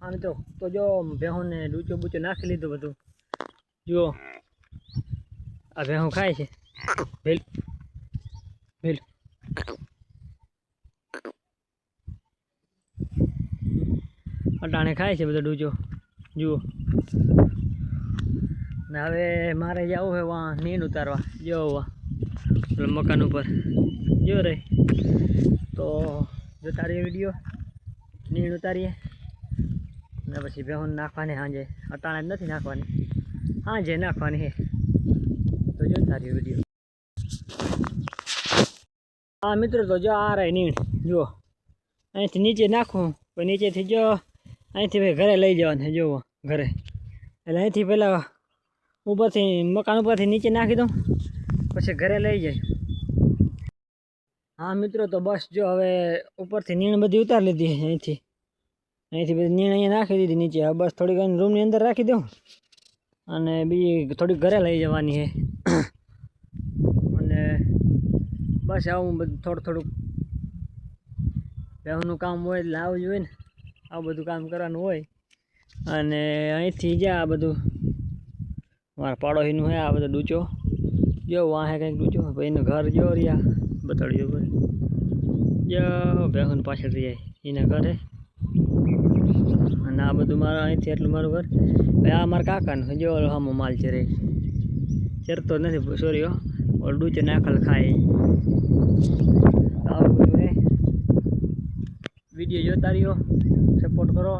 हाँ मित्रों तो जो भેहू ने डूचो बूचो नाखी लीधो बधु जो आ भेहू खाय छे भेल भेल अटाणे खाय छे बधो डूचो जुओ ने हवे मारे जावुं है वहाँ नीण उतारवा जो मकान पर जो रे तो जो तारी वीडियो नीण उतारीए ने पछी भेहूं नाखवानी हांजे अटाणे नथी नाखवानी हांजे नाखवानी है तो जो तारी वीडियो। हाँ मित्रों तो जो आ रही नीण जो अहींथी नीचे नाखूं तो नीचेथी जो अहींथी भाई घरे लई जवानी है जो घरे एटले अहींथी पहेला उपरथी मकान उपरथी नीचे नाखी दूं पछी घरे लई जाय। हाँ मित्रों तो बस जो हवे उपरथी नीण बधी उतार लीधी है अहींथी बधी नीण अहींया नाखी दीधी नीचे हवे बस थोड़ी रूमनी अंदर राखी दूं अने बीजी थोड़ी घरे लई जवानी है अने बस आવું થોડું થોડું ભેહુંનું કામ હોય એટલે આવું જ હોય ને આવું બધું કામ કરવાનું હોય અને અહીંથી જ્યાં આ બધું મારા પાડોશીનું છે આ બધો ડૂચો જો વાહે કંઈક ડૂચો એનું ઘર જો રહ્યા બતાડ્યું ભાઈ જો ભેહુંને પાછળ રહી જાય એના ઘરે અને આ બધું મારા અહીંથી એટલું મારું ઘર ભાઈ આ મારા કાકાનું જો હામો માલ ચરે ચરતો નથી સોરી હો ઓલ ડૂચો નાખલ ખાય આવું બધું હે वीडियो जोता रहो सपोर्ट करो।